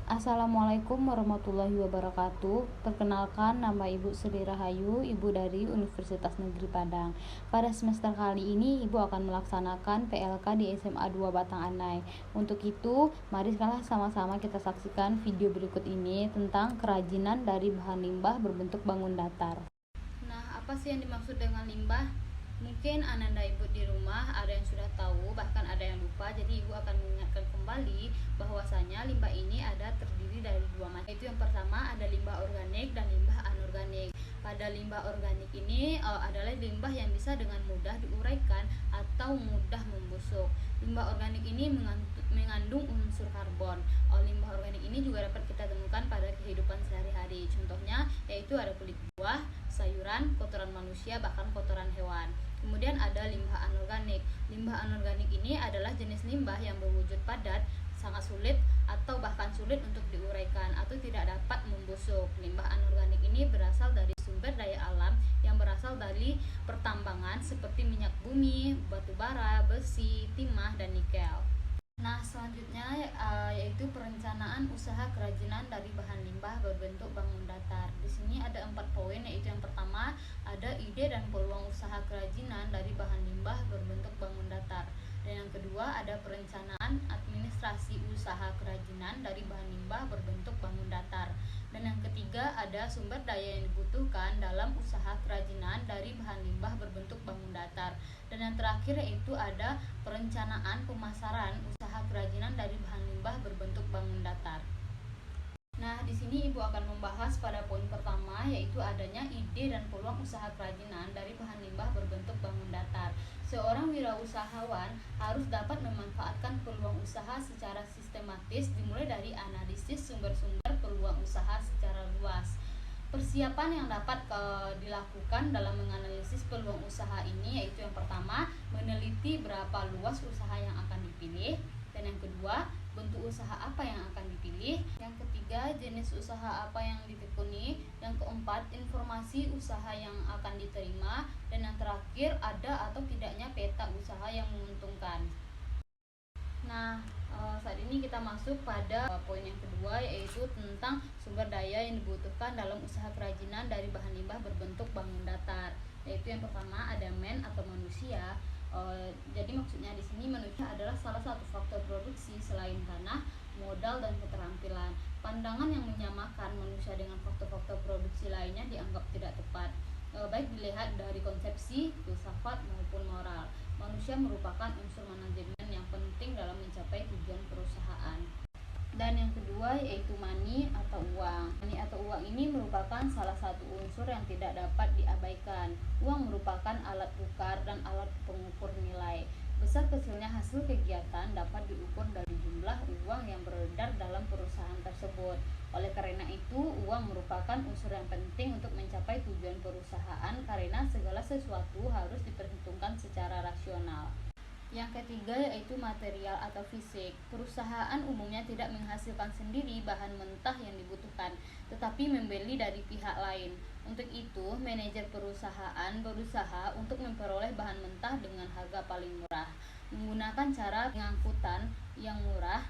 Assalamualaikum warahmatullahi wabarakatuh. Perkenalkan, nama Ibu Sri Rahayu, Ibu dari Universitas Negeri Padang. Pada semester kali ini, Ibu akan melaksanakan PLK di SMA 2 Batang Anai. Untuk itu, mari sama-sama kita saksikan video berikut ini tentang kerajinan dari bahan limbah berbentuk bangun datar. Nah, apa sih yang dimaksud dengan limbah? Mungkin Ananda Ibu di rumah ada yang sudah tahu, bahkan ada yang lupa. Jadi Ibu akan mengingatkan kembali bahwasanya limbah ini ada terdiri dari dua macam. Itu yang pertama ada limbah organik dan limbah anorganik. Pada limbah organik ini adalah limbah yang bisa dengan mudah diuraikan atau mudah membusuk. Limbah organik ini mengandung unsur karbon. Limbah organik ini juga dapat kita temukan pada kehidupan sehari-hari. Contohnya yaitu ada kulit buah, sayuran, kotoran manusia, bahkan kotoran hewan. Kemudian ada limbah anorganik. Limbah anorganik ini adalah jenis limbah yang berwujud padat, sangat sulit atau bahkan sulit untuk diuraikan atau tidak dapat membusuk. Limbah anorganik ini berasal dari sumber daya alam yang berasal dari pertambangan seperti minyak bumi, batu bara, besi, timah, dan nikel. Nah, selanjutnya yaitu perencanaan usaha kerajinan dari bahan limbah berbentuk bangun datar. Di sini ada 4 poin, yaitu yang pertama ada ide dan peluang usaha kerajinan dari bahan limbah berbentuk bangun datar. Dan yang kedua ada perencanaan administrasi usaha kerajinan dari bahan limbah berbentuk bangun datar. Dan yang ketiga ada sumber daya yang dibutuhkan dalam usaha kerajinan dari bahan limbah berbentuk bangun datar. Dan yang terakhir yaitu ada perencanaan pemasaran usaha kerajinan dari bahan limbah berbentuk bangun datar. Nah, di sini Ibu akan membahas pada poin pertama yaitu adanya ide dan peluang usaha kerajinan dari bahan limbah berbentuk bangun datar. Seorang wirausahawan harus dapat memanfaatkan peluang usaha secara sistematis dimulai dari analisis sumber-sumber peluang usaha secara luas. Persiapan yang dapat dilakukan dalam menganalisis peluang usaha ini yaitu yang pertama, meneliti berapa luas usaha yang akan dipilih, dan yang kedua, bentuk usaha apa yang akan dipilih, yang ketiga, jenis usaha apa yang ditekuni, yang keempat, informasi usaha yang akan diterima, dan yang terakhir, ada atau tidaknya peta usaha yang menguntungkan. Nah, saat ini kita masuk pada poin yang kedua yaitu tentang sumber daya yang dibutuhkan dalam usaha kerajinan dari bahan limbah berbentuk bangun datar. Yaitu yang pertama ada atau manusia. Jadi maksudnya di sini manusia adalah salah satu faktor produksi selain tanah, modal, dan keterampilan. Pandangan yang menyamakan manusia dengan faktor-faktor produksi lainnya dianggap tidak tepat. Baik dilihat dari konsepsi, filsafat maupun moral. Manusia merupakan unsur manajemen yang penting dalam mencapai tujuan perusahaan. Dan yang kedua yaitu money atau uang. Money atau uang ini merupakan salah satu unsur yang tidak dapat diabaikan. Uang merupakan alat tukar dan alat pengukur nilai. Besar kecilnya hasil kegiatan dapat diukur dari jumlah uang yang beredar dalam perusahaan tersebut. Oleh karena itu, uang merupakan unsur yang penting untuk mencapai tujuan perusahaan karena segala sesuatu harus diperhitungkan secara rasional. Yang ketiga yaitu material atau fisik. Perusahaan umumnya tidak menghasilkan sendiri bahan mentah yang dibutuhkan, tetapi membeli dari pihak lain. Untuk itu, manajer perusahaan berusaha untuk memperoleh bahan mentah dengan harga paling murah, menggunakan cara pengangkutan yang murah,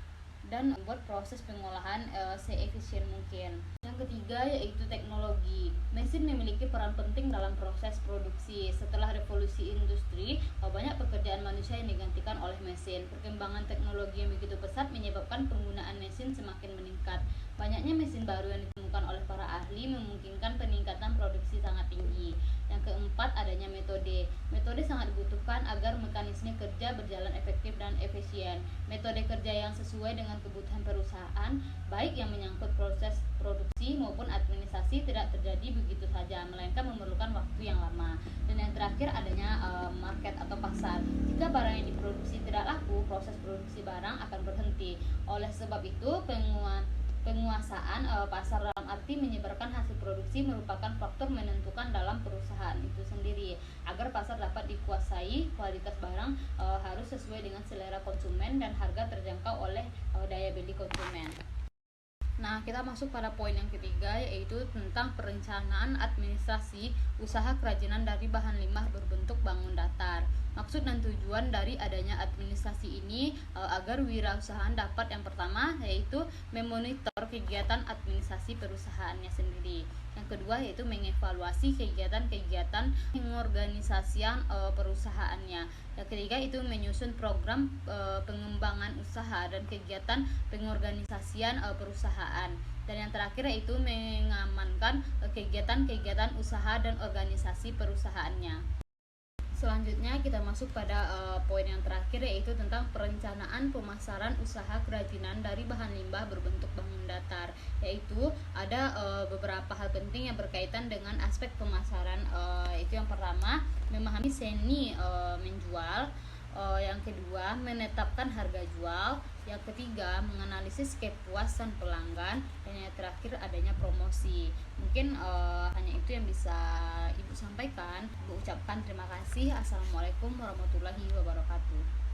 dan membuat proses pengolahan seefisien mungkin. Yang ketiga yaitu teknologi. Mesin memiliki peran penting dalam proses produksi. Setelah revolusi industri, banyak pekerjaan manusia yang digantikan oleh mesin. Perkembangan teknologi yang begitu pesat menyebabkan penggunaan mesin semakin meningkat. Banyaknya mesin baru yang ditemukan oleh para ahli memungkinkan peningkatan produksi sangat tinggi. Yang keempat adanya metode. Metode sangat dibutuhkan agar mekanisme kerja berjalan efektif dan efisien. Metode kerja yang sesuai dengan kebutuhan perusahaan, baik yang menyangkut proses produksi maupun administrasi, tidak terjadi begitu saja, melainkan memerlukan waktu yang lama. Dan yang terakhir adanya market atau pasar. Jika barang yang diproduksi tidak laku, proses produksi barang akan berhenti. Oleh sebab itu, penguasaan pasar dalam arti menyebarkan hasil produksi merupakan faktor menentukan dalam perusahaan itu sendiri. Agar pasar dapat dikuasai, kualitas barang harus sesuai dengan selera konsumen dan harga terjangkau oleh daya beli konsumen. Nah, Nah, kita masuk pada poin yang ketiga, yaitu tentang perencanaan administrasi usaha kerajinan dari bahan limbah berbentuk bangun datar. Maksud dan tujuan dari adanya administrasi ini agar wirausahaan dapat yang pertama yaitu memonitor kegiatan administrasi perusahaannya sendiri. Yang kedua yaitu mengevaluasi kegiatan-kegiatan pengorganisasian perusahaannya. Yang ketiga itu menyusun program pengembangan usaha dan kegiatan pengorganisasian perusahaan. Dan yang terakhir yaitu mengamankan kegiatan-kegiatan usaha dan organisasi perusahaannya. Selanjutnya kita masuk pada poin yang terakhir, yaitu tentang perencanaan pemasaran usaha kerajinan dari bahan limbah berbentuk bangun datar. Yaitu ada beberapa hal penting yang berkaitan dengan aspek pemasaran. Itu yang pertama, memahami seni menjual. Yang kedua, menetapkan harga jual. Yang ketiga, menganalisis kepuasan pelanggan. Dan yang terakhir, adanya promosi. Mungkin hanya itu yang bisa Ibu sampaikan. Ibu ucapkan terima kasih. Assalamualaikum warahmatullahi wabarakatuh.